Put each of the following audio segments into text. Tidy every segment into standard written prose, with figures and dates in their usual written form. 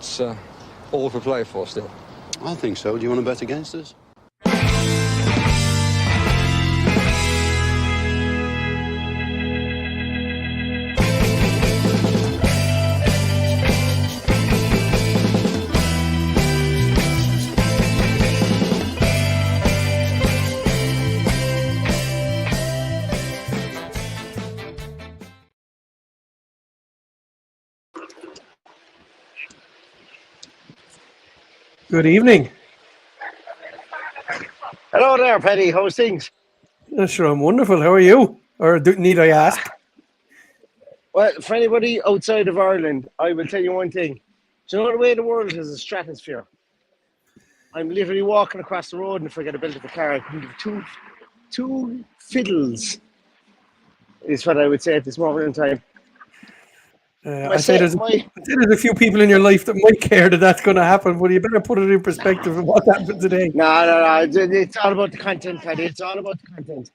it's all for play for still. I think so. Do you want to bet against us? Good evening. Hello there, Paddy. How's things? Sure, I'm wonderful. How are you? Or need I ask? Well, for anybody outside of Ireland, I will tell you one thing. Do you know the way the world has a stratosphere? I'm literally walking across the road and if I get a belt of the car, I can give two fiddles, is what I would say at this moment in time. I say there's a few people in your life that might care that that's going to happen, but you better put it in perspective of what happened today. No. It's all about the content, Paddy. It's all about the content.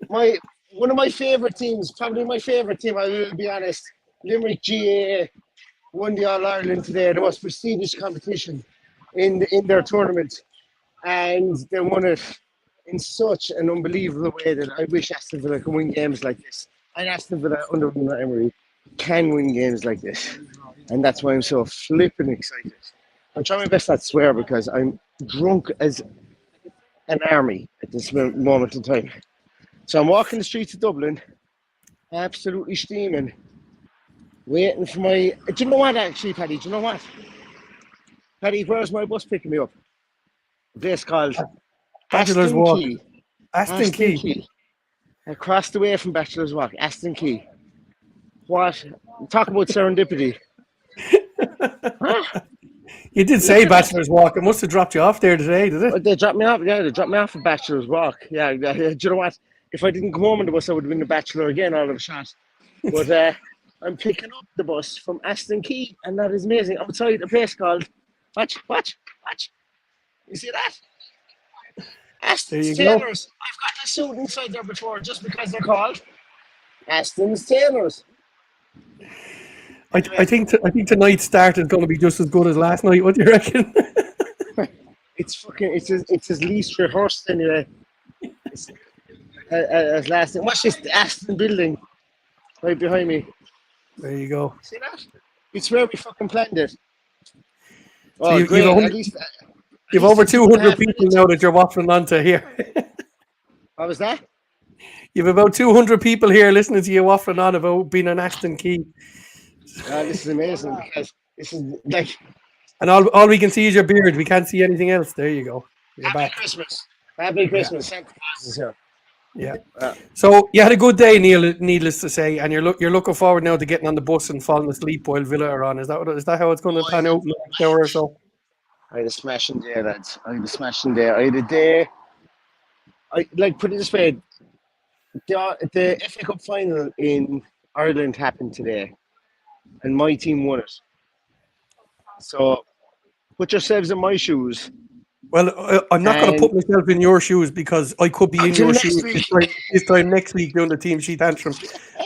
One of my favourite teams, probably my favourite team, I will be honest, Limerick GAA won the All-Ireland today, the most prestigious competition in their tournament. And they won it in such an unbelievable way that I wish Aston Villa could win games like this. And Aston Villa under Emery can win games like this, and that's why I'm so flipping excited. I'm trying my best not to swear because I'm drunk as an army at this moment in time. So I'm walking the streets of Dublin, absolutely steaming, waiting for my... Do you know what, actually, Paddy? Do you know what? Paddy, where's my bus picking me up? A place called Bachelor's Aston Walk. Quay. Aston Quay. Across the way from Bachelor's Walk, Aston Quay. What? Talk about serendipity. Huh? You did say Bachelor's Walk. It must have dropped you off there today, did it? They dropped me off. Yeah, they dropped me off at Bachelor's Walk. Yeah. Do you know what? If I didn't come home on the bus, I would have been the Bachelor again all of a shot. But I'm picking up the bus from Aston Quay, and that is amazing. Outside a place called... Watch. You see that? Aston's Tailors. I've gotten a suit inside there before just because they're called Aston's Tailors. I think tonight's start is going to be just as good as last night. What do you reckon? It's his least rehearsed anyway. As last night. Watch this Aston building right behind me. There you go. See that? It's where we fucking planned it. Oh, so you've over 200 people now that you're waffling onto here. What was that? You've about 200 people here listening to you waffling on about being an Aston Quay. This is amazing because this is like... And all we can see is your beard. We can't see anything else. There you go. You're back. Christmas. Happy Christmas. Santa Claus is here. Yeah. So you had a good day, Neil, needless to say, and you're looking forward now to getting on the bus and falling asleep while Villa are on. Is that how it's going to pan out in the next hour or so? I had a smashing day, lads. I had a day. Put it this way, the FA Cup final in Ireland happened today, and my team won it. So put yourselves in my shoes. Well, I'm not going to put myself in your shoes because I could be in your shoes this time next week doing the team sheet Tantrum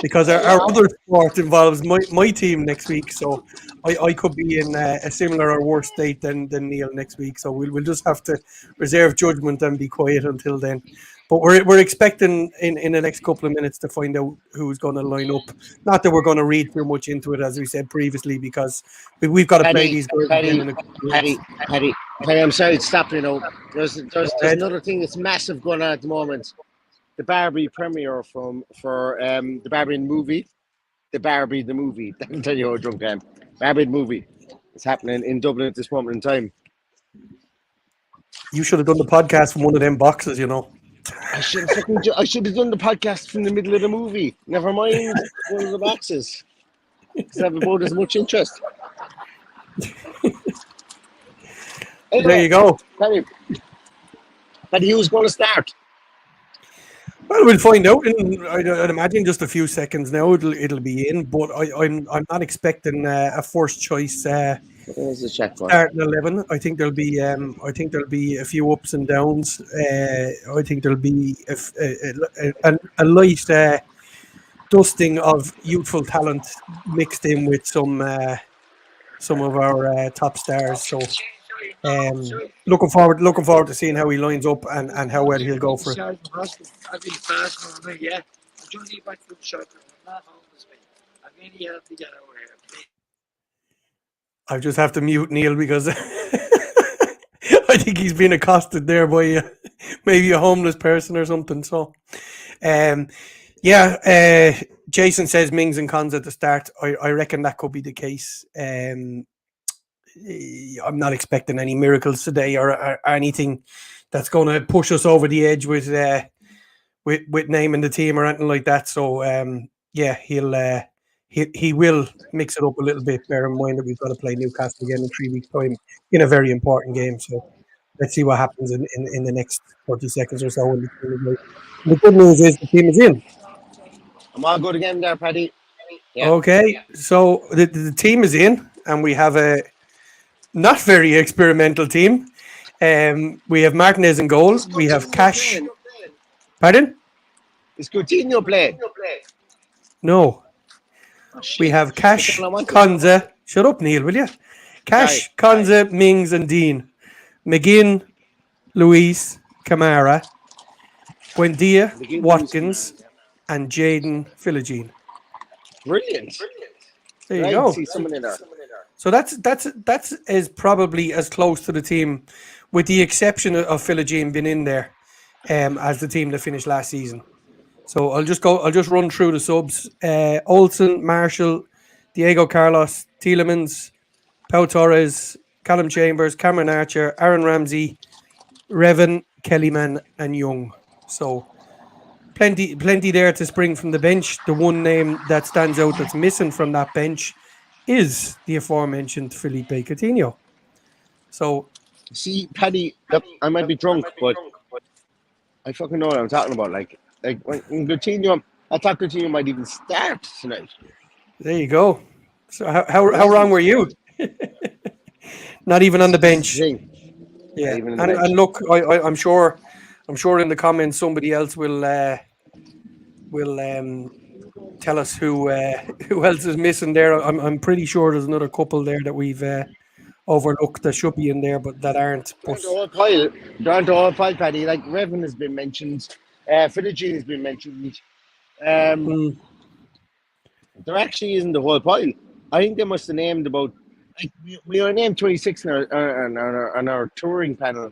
because our other sport involves my team next week. So I could be in a similar or worse state than Neil next week. So we'll just have to reserve judgment and be quiet until then. But we're expecting in the next couple of minutes to find out who's going to line up. Not that we're going to read too much into it, as we said previously, because we've got to play these girls again in a couple of minutes. Paddy, I'm sorry to stop you now. There's another thing that's massive going on at the moment. The Barbie premiere for the Barbie movie. The Barbie the movie. That'll tell you how drunk I am. Barbie the movie. It's happening in Dublin at this moment in time. You should have done the podcast from one of them boxes, you know. I should have done the podcast from the middle of the movie. Never mind one of the boxes. Because I have about as much interest. Anyway, there you go. But who's going to start? Well, we'll find out in, I'd imagine, just a few seconds now. It'll be in, but I'm not expecting a first choice starting 11. I think there'll be a few ups and downs. I think there'll be a light dusting of youthful talent mixed in with some some of our top stars. So looking forward to seeing how he lines up and how well he'll go for it. I've been fast on me, yeah. I'm trying to get back to the shop. I'm not home this week. I'm really have to get over here. I just have to mute Neil because I think he's been accosted there by maybe a homeless person or something. So, Jason says Mings and Cons at the start. I reckon that could be the case. I'm not expecting any miracles today or anything that's going to push us over the edge with naming the team or anything like that. So, he will mix it up a little bit. Bear in mind that we've got to play Newcastle again in 3 weeks' time in a very important game. So let's see what happens in the next 30 seconds or so. The good news is the team is in. I'm all good again there, Paddy. Yeah. Okay, so the team is in, and we have a not very experimental team. We have Martinez in goal. We have Cash. Pardon? Is Coutinho playing? No. We have Cash, Konza. Shut up, Neil, will you? Cash, Konza, Mings, and Dean. McGinn, Luis, Kamara, Buendia, Watkins, and Jaden Philogene. Brilliant. There you go. See someone in there. So that's is probably as close to the team, with the exception of Philogene being in there, as the team that finished last season. So I'll just run through the subs. Olsen, Marshall, Diego Carlos, Tielemans, Pau Torres, Callum Chambers, Cameron Archer, Aaron Ramsey, Revan, Kellyman, and Young. So plenty there to spring from the bench. The one name that stands out that's missing from that bench is the aforementioned Felipe Coutinho. So, see, Paddy, I might be drunk, but I fucking know what I'm talking about. Like when Coutinho, I thought Coutinho might even start tonight. There you go. So how wrong were you? Not even on the bench. Yeah, and look, I'm sure in the comments somebody else will tell us who else is missing there. I'm pretty sure there's another couple there that we've overlooked that should be in there, but that aren't. They're on the whole pile, Paddy. Like Revan has been mentioned, Philogene has been mentioned. There actually isn't the whole pile. I think they must have named about. Like, we were named 26 on our touring panel.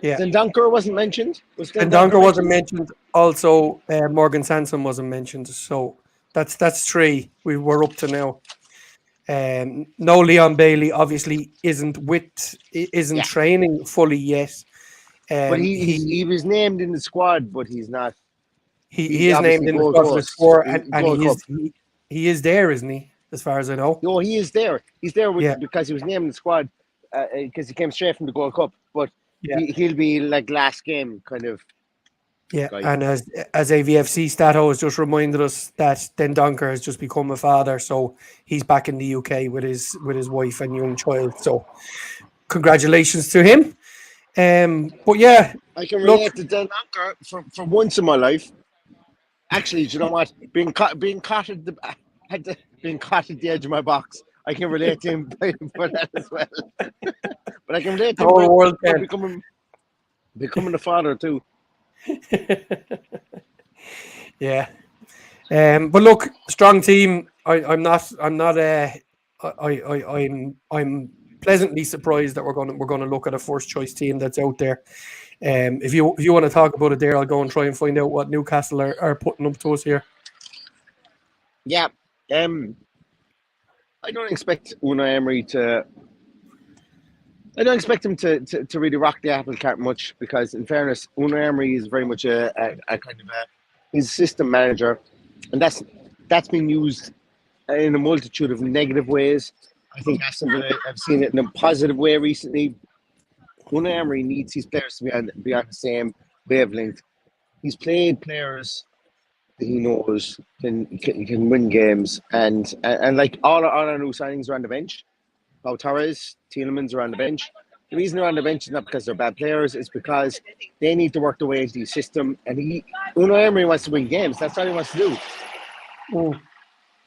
Yeah. Dendoncker wasn't mentioned. Dendoncker wasn't mentioned. Also, Morgan Sanson wasn't mentioned. So that's three. We're up to now. No, Leon Bailey obviously isn't training fully yet. But he was named in the squad, but he's not. He is named in the squad, and he is there, isn't he? As far as I know. No, he is there. He's there because he was named in the squad because he came straight from the Gold Cup. But he'll be like last game kind of. Yeah, guy. And as AVFC Stato has just reminded us that Dendoncker has just become a father, so he's back in the UK with his wife and young child. So congratulations to him. But yeah, I can relate to Dendoncker for once in my life. Actually, do you know what? Being caught at the edge of my box, I can relate to him for that as well. But I can relate to him becoming a father too. Yeah. But look, strong team. I'm pleasantly surprised that we're going to look at a first choice team that's out there. If you want to talk about it there, I'll go and try and find out what Newcastle are putting up to us here. Yeah. I don't expect Unai Emery to. I don't expect him to really rock the apple cart much because, in fairness, Unai Emery is very much a kind of he's a system manager, and that's been used in a multitude of negative ways. I think Aston Villa have seen it in a positive way recently. Unai Emery needs his players to be on the same wavelength. He's played players that he knows can win games, and like all our new signings are on the bench. Pau Torres, Tielemans are on the bench. The reason they're on the bench is not because they're bad players, it's because they need to work their way into the system. And Unai Emery wants to win games. That's all he wants to do.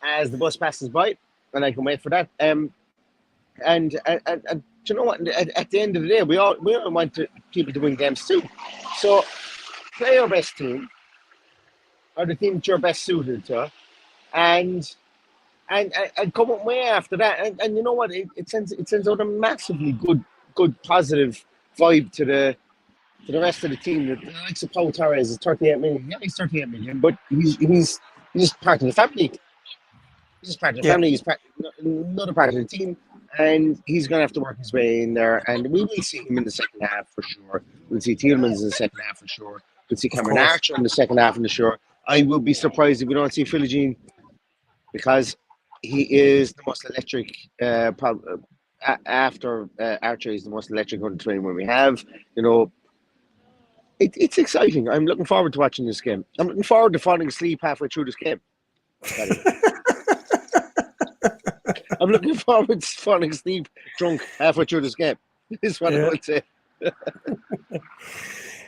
As the bus passes by, and I can wait for that. do you know what? At the end of the day, we all want people to win games too. So play your best team, or the team that you're best suited to, and and come away after that. And you know what? It sends out a massively good positive vibe to the rest of the team. The likes of Paul Torres is 38 million. Yeah, he's 38 million, but he's just part of the family. He's just part of the family. He's another part of the team, and he's going to have to work his way in there. And we will see him in the second half for sure. We'll see Tielemans in the second half for sure. We'll see Cameron Archer in the second half for sure. I will be surprised if we don't see Philogene, because he is the most electric. After Archer is the most electric on the train when we have. You know, it's exciting. I'm looking forward to watching this game. I'm looking forward to falling asleep halfway through this game. I'm looking forward to falling asleep drunk halfway through this game. Is what I would say.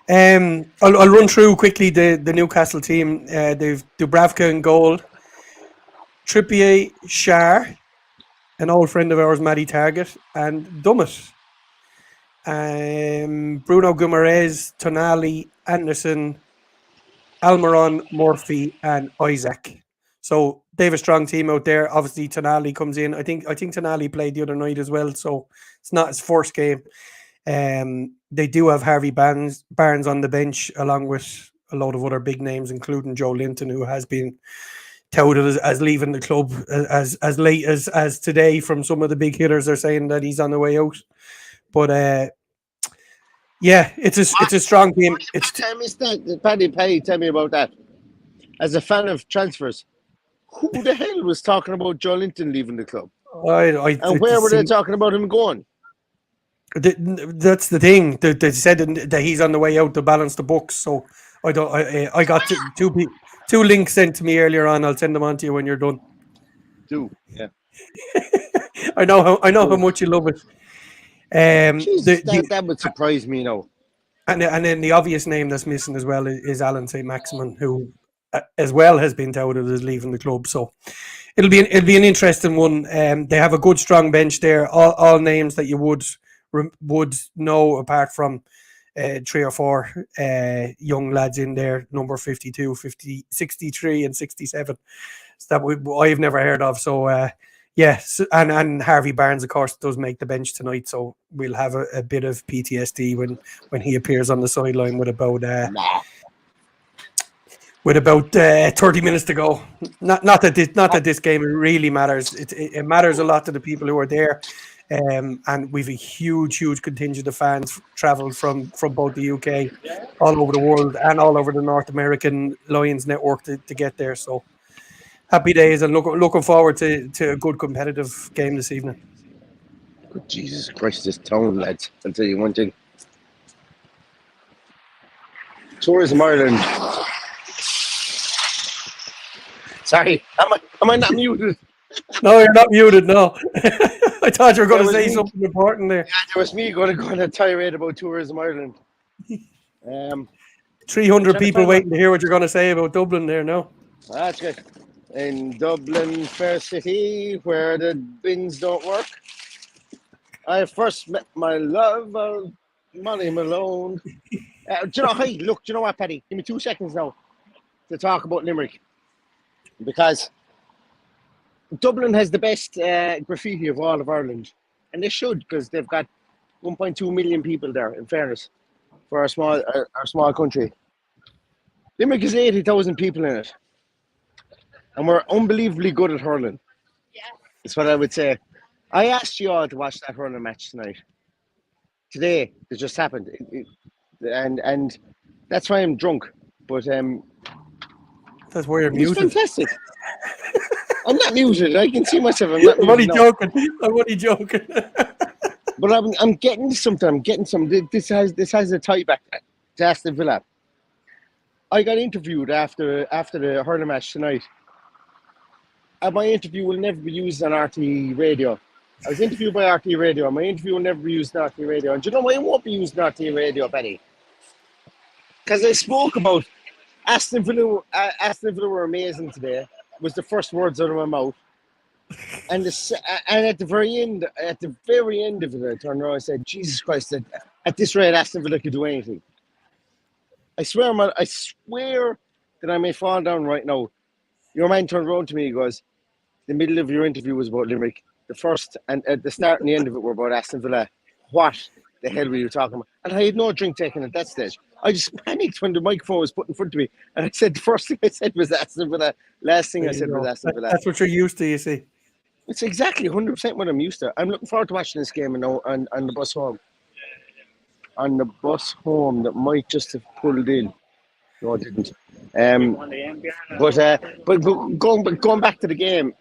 I'll run through quickly the Newcastle team. They've Dubravka in goal, Trippier, Schär, an old friend of ours, Matty Target, and Dummett. Bruno Guimaraes, Tonali, Anderson, Almiron, Murphy, and Isaac. So they have a strong team out there. Obviously, Tonali comes in. I think Tonali played the other night as well, so it's not his first game. They do have Harvey Barnes on the bench, along with a load of other big names, including Joe Linton, who has been touted as leaving the club as late as today. From some of the big hitters are saying that he's on the way out. But it's a strong team. What time is that? Paddy, tell me about that. As a fan of transfers, who the hell was talking about Joe Linton leaving the club? And where were they talking about him going? That's the thing. They said that he's on the way out to balance the books. So I got two links sent to me earlier on. I'll send them on to you when you're done. Yeah. I know how much you love it. That would surprise me, And then the obvious name that's missing as well is Alan St. Maximin, who as well has been touted as leaving the club. So it'll be an interesting one. They have a good strong bench there. All names that you would know, apart from 3 or 4 young lads in there, number 52, 50, 63 and 67. So that I've never heard of. So yes, and Harvey Barnes, of course, does make the bench tonight. So we'll have a bit of PTSD when he appears on the sideline with about 30 minutes to go. Not that this game really matters. It matters a lot to the people who are there. And we've a huge contingent of fans travelled from both the UK, all over the world, and all over the North American Lions network to get there. So happy days, and looking forward to a good competitive game this evening. Good Jesus Christ, this town, lads! I'll tell you one thing. Tourism Ireland. Sorry, am I not muted? No, you're not muted. No, I thought you were going to say something important there. Yeah, there was me going to go on a tirade about Tourism Ireland. 300 people waiting to hear what you're going to say about Dublin there now. That's good. In Dublin, fair city, where the bins don't work, I first met my love, Molly Malone. Do you know? Hey, look. Do you know what, Paddy? Give me 2 seconds now to talk about Limerick, because Dublin has the best graffiti of all of Ireland, and they should, because they've got 1.2 million people there. In fairness, for our small country, Limerick has 80,000 people in it, and we're unbelievably good at hurling. Yeah, that's what I would say. I asked you all to watch that hurling match tonight. Today, it just happened, and that's why I'm drunk. But that's why you're muted. It's fantastic. I'm not muted. I can see myself. I'm not muted. I'm only joking. But I'm getting something. I'm getting some. This has a tie back to Aston Villa. I got interviewed after the hurling match tonight. And my interview will never be used on RT Radio. I was interviewed by RT Radio. My interview will never be used on RT Radio. And do you know why it won't be used on RT Radio, Benny? Because I spoke about Aston Villa. Aston Villa were amazing today. Was the first words out of my mouth. And and at the very end of it, I turned around and said, "Jesus Christ! At this rate, Aston Villa could do anything." I swear, man. I swear that I may fall down right now. Your man turned around to me. He goes, "The middle of your interview was about Limerick. The first and at the start and the end of it were about Aston Villa. What the hell were you talking about?" And I had no drink taken at that stage. I just panicked when the microphone was put in front of me, and I said the first thing I said was Aston Villa. Last thing There I you said was go. Aston Villa. That's what you're used to, you see. It's exactly 100% what I'm used to. I'm looking forward to watching this game on the bus home. On the bus home that might just have pulled in. No, it didn't. But going back to the game.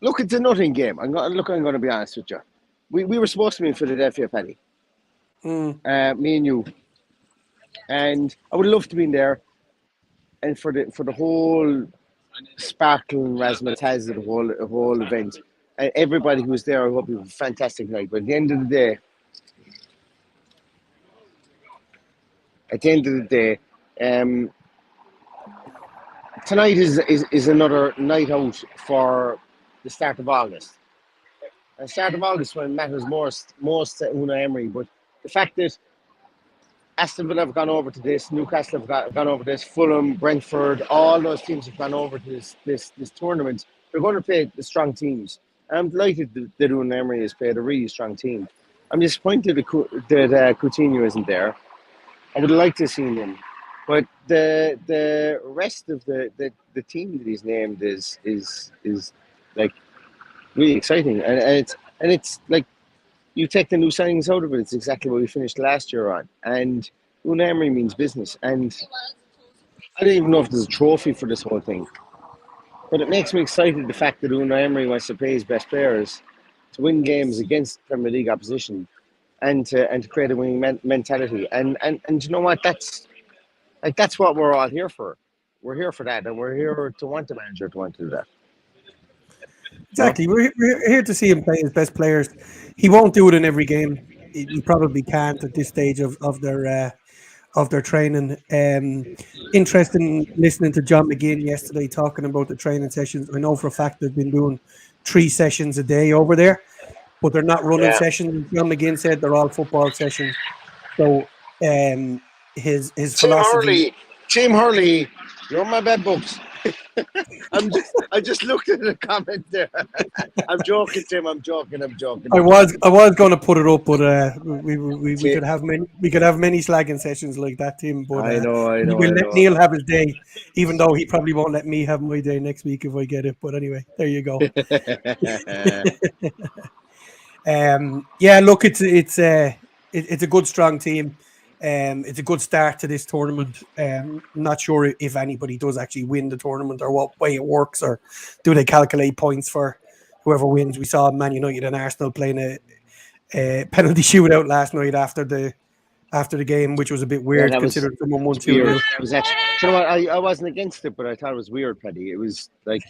Look, it's a nothing game. I'm going to be honest with you. We were supposed to be in Philadelphia, Paddy. Me and you. And I would love to be in there. And for the whole sparkle and razzmatazz of the whole event. And everybody who was there, I hope it was a fantastic night. But at the end of the day, tonight is another night out for the start of August. And start of August when it matters most to Unai Emery. But the fact that Aston Villa have gone over to this, Newcastle have gone over to this, Fulham, Brentford, all those teams have gone over to this tournament. They're going to play the strong teams. I'm delighted that Unai Emery has played a really strong team. I'm disappointed that Coutinho isn't there. I would like to have seen him. But the rest of the team that he's named is like really exciting. And it's like you take the new signings out of it, it's exactly what we finished last year on. And Unai Emery means business. And I don't even know if there's a trophy for this whole thing. But it makes me excited the fact that Unai Emery wants to play his best players to win games against Premier League opposition and to create a winning mentality. And you know what? That's what we're all here for. We're here for that, and we're here to want the manager to want to do that. Exactly. We're here to see him play his best players. He won't do it in every game. He probably can't at this stage of their training. Interesting listening to John McGinn yesterday talking about the training sessions. I know for a fact they've been doing 3 sessions a day over there, but they're not running sessions. John McGinn said they're all football sessions. So his philosophy. Team Hurley, you're on my bed books. I just looked at the comment there. I'm joking, Tim. I'm joking. I was going to put it up, but we could have many slagging sessions like that, Tim. But I know. We'll let Neil have his day, even though he probably won't let me have my day next week if I get it. But anyway, there you go. Look, it's a good strong team. It's a good start to this tournament. Not sure if anybody does actually win the tournament or what way it works, or do they calculate points for whoever wins. We saw Man United and Arsenal playing a penalty shootout last night after the game, which was a bit weird considering someone won 2-0. You know what? I wasn't against it, but I thought it was weird, Paddy. It was like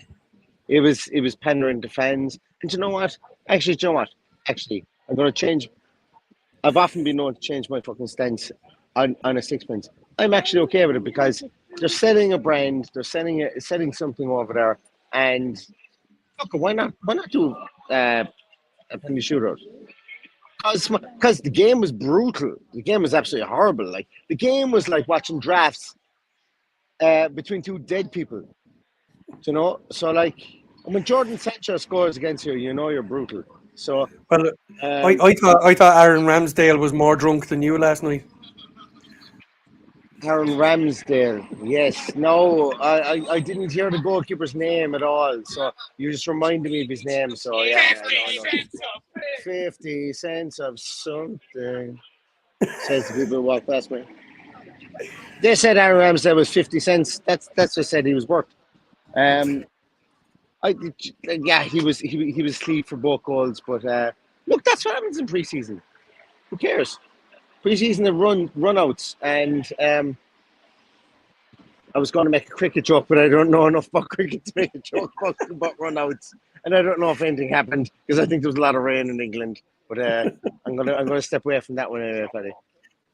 it was pandering to fans. And you know what? Actually, I'm going to change. I've often been known to change my fucking stance on a sixpence. I'm actually okay with it because they're selling a brand, they're selling something over there, and look, why not do a penalty shootout? Because the game was brutal. The game was absolutely horrible. Like the game was like watching drafts between 2 dead people. You know, so like when Jordan Sancho scores against you, you know you're brutal. So, well, I thought Aaron Ramsdale was more drunk than you last night. Aaron Ramsdale, yes. No, I didn't hear the goalkeeper's name at all. So you just reminded me of his name. So yeah, I know. 50 cents of something, says the people who walk past me. They said Aaron Ramsdale was 50 cents. That's what said he was worth. He was asleep for both goals, but look, that's what happens in pre-season. Who cares? Pre-season of run-outs, and I was going to make a cricket joke, but I don't know enough about cricket to make a joke about run-outs, and I don't know if anything happened because I think there was a lot of rain in England. But I'm gonna step away from that one anyway, buddy.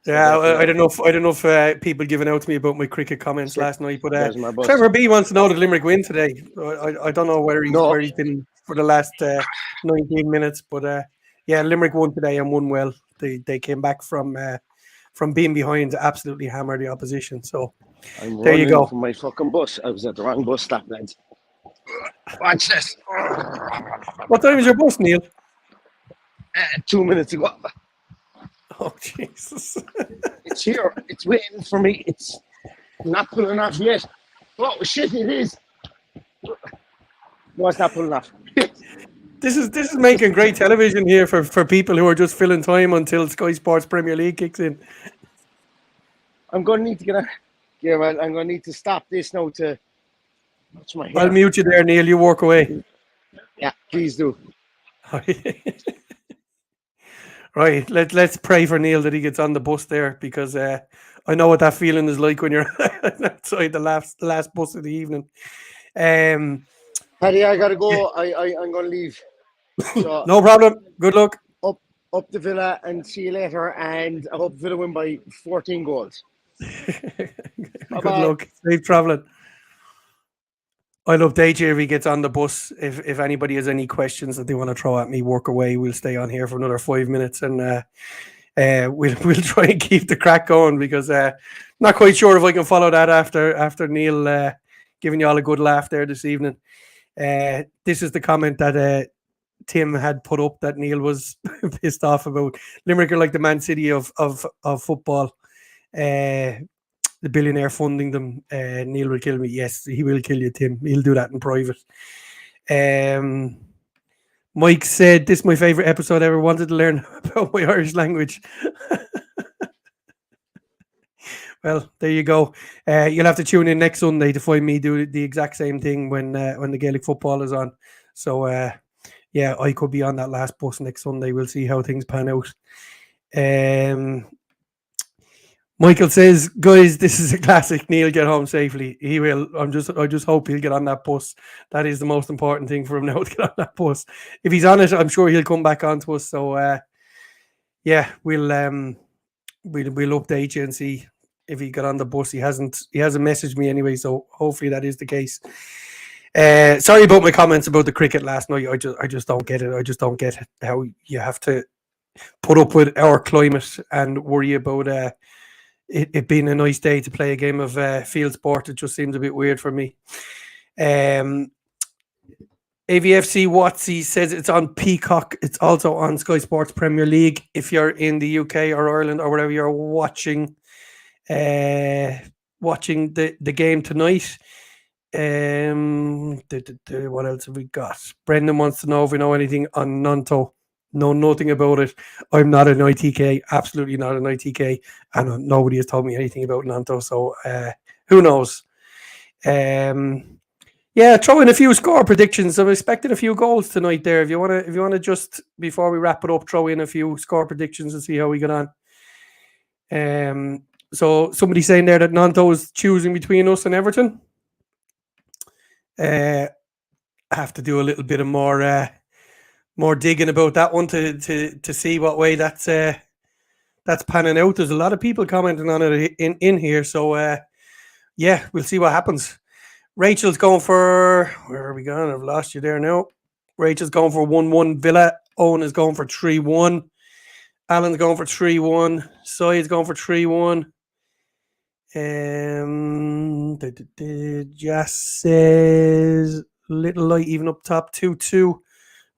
Yeah, I don't know if people giving out to me about my cricket comments last night, but There's my bus. Trevor B wants to know that Limerick win today. I don't know where he's been for the last 19 minutes, but yeah, Limerick won today and won well. They came back from being behind to absolutely hammer the opposition. So there you go. From my fucking bus. I was at the wrong bus stop, lads. Watch this. What time is your bus, Neil? 2 minutes ago. Oh, Jesus. It's here. It's waiting for me. It's not pulling off yet. Oh, shit, it is. No, it's not pulling off. This is making great television here for people who are just filling time until Sky Sports Premier League kicks in. I'm going to need to get a... Yeah, well, I'm going to need to stop this now to... Watch my hair. I'll mute you there, Neil. You walk away. Yeah, please do. Right, let's pray for Neil that he gets on the bus there, because I know what that feeling is like when you're outside the last bus of the evening. Paddy, I gotta go. I'm gonna leave. So, no problem. Good luck. Up the Villa and see you later. And I hope Villa win by 14 goals. Good luck. Safe travelling. I'll update you if he gets on the bus. If anybody has any questions that they want to throw at me, work away. We'll stay on here for another 5 minutes, and we'll try and keep the crack going, because not quite sure if I can follow that after Neil giving you all a good laugh there this evening. This is the comment that Tim had put up that Neil was pissed off about. Limerick are like the Man City of football. The billionaire funding them. Neil will kill me. Yes, he will kill you, Tim. He'll do that in private. Mike said, "This is my favorite episode ever. Wanted to learn about my Irish language." Well, there you go. You'll have to tune in next Sunday to find me do the exact same thing when the Gaelic football is on. So yeah, I could be on that last bus next Sunday. We'll see how things pan out. Michael says, "Guys, this is a classic. Neil, get home safely." He will. I just hope he'll get on that bus. That is the most important thing for him now, to get on that bus. If he's on it, I'm sure he'll come back onto us. So yeah, we'll update you and see if he got on the bus. He hasn't messaged me anyway, so hopefully that is the case. Sorry about my comments about the cricket last night. I just don't get it. I just don't get how you have to put up with our climate and worry about it being a nice day to play a game of field sport. It just seems a bit weird for me. AVFC Watsy says it's on Peacock. It's also on Sky Sports Premier League. If you're in the UK or Ireland or wherever you're watching the game tonight. What else have we got? Brendan wants to know if we know anything on Nanto. Know nothing about it. I'm not an ITK, absolutely not an ITK, and nobody has told me anything about Nanto. So who knows? Yeah, throw in a few score predictions. I'm expecting a few goals tonight. There, if you wanna just before we wrap it up, throw in a few score predictions and see how we get on. So somebody saying there that Nanto is choosing between us and Everton. I have to do a little bit of more digging about that one to see what way that's panning out. There's a lot of people commenting on it in here, so yeah, we'll see what happens. Rachel's going for, where are we going? I've lost you there now. Rachel's going for 1-1 Villa. Owen is going for 3-1. Alan's going for 3-1. Syed's going for 3-1. Jas says little light even up top 2-2.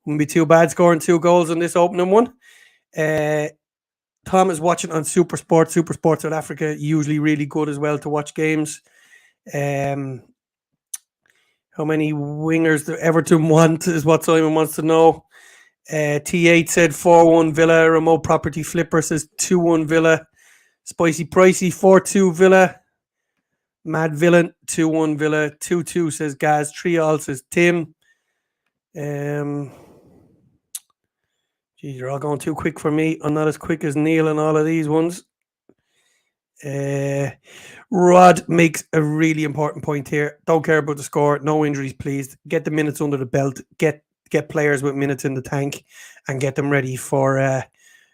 Wouldn't be too bad scoring 2 goals in this opening one. Tom is watching on Super Sport South Africa, usually really good as well to watch games. How many wingers do Everton want is what Simon wants to know. T8 said 4-1 Villa. Remote Property Flipper says 2-1 Villa. Spicy Pricey 4-2 Villa. Mad Villain 2-1 Villa. 2-2 says Gaz. 3-all says Tim. Geez, you're all going too quick for me. I'm not as quick as Neil and all of these ones. Rod makes a really important point here. Don't care about the score. No injuries, please. Get the minutes under the belt. Get players with minutes in the tank, and get them ready for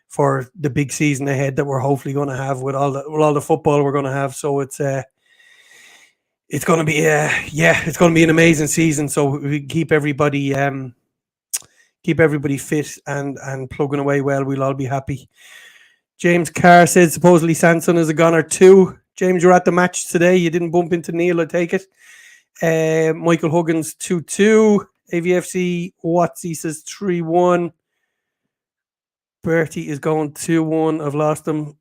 for the big season ahead that we're hopefully going to have with all the football we're going to have. So it's going to be it's going to be an amazing season. So we keep everybody fit and plugging away well. We'll all be happy. James Carr said supposedly Sanson is a goner too. James, you're at the match today. You didn't bump into Neil, I take it. Michael Huggins 2-2. AVFC Watsy says 3-1. Bertie is going 2-1. I've lost him.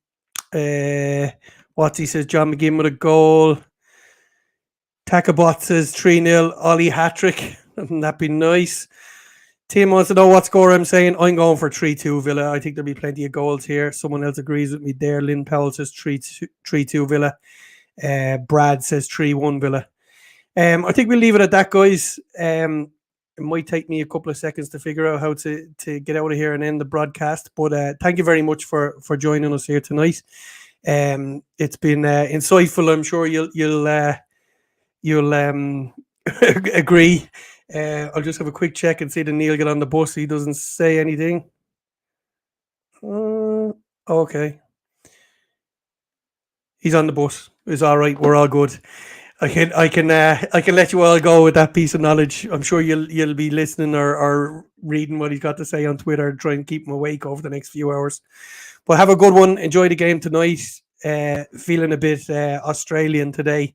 Watsy says John McGinn with a goal. Takabot says 3-0. Ollie hat-trick. Wouldn't that be nice? Tim wants to know what score I'm saying. I'm going for 3-2 Villa. I think there'll be plenty of goals here. Someone else agrees with me there. Lynn Powell says 3-2 Villa. Brad says 3-1 Villa. I think we'll leave it at that, guys. It might take me a couple of seconds to figure out how to get out of here and end the broadcast. But thank you very much for joining us here tonight. It's been insightful. I'm sure you'll agree. I'll just have a quick check and see the Neil get on the bus. He doesn't say anything. Okay. He's on the bus. It's all right. We're all good. I can let you all go with that piece of knowledge. I'm sure you'll be listening or reading what he's got to say on Twitter and try and keep him awake over the next few hours. But have a good one. Enjoy the game tonight. Feeling a bit Australian today.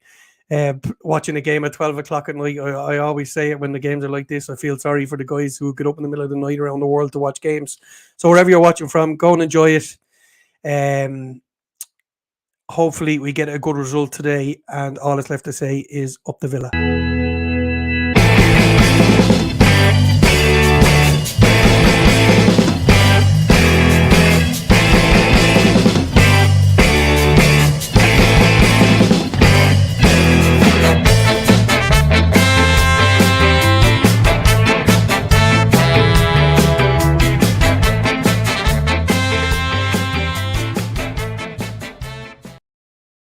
Watching a game at 12 o'clock at night. I always say it when the games are like this. I feel sorry for the guys who get up in the middle of the night around the world to watch games. So wherever you're watching from, go and enjoy it. Hopefully we get a good result today, and all that's left to say is up the Villa.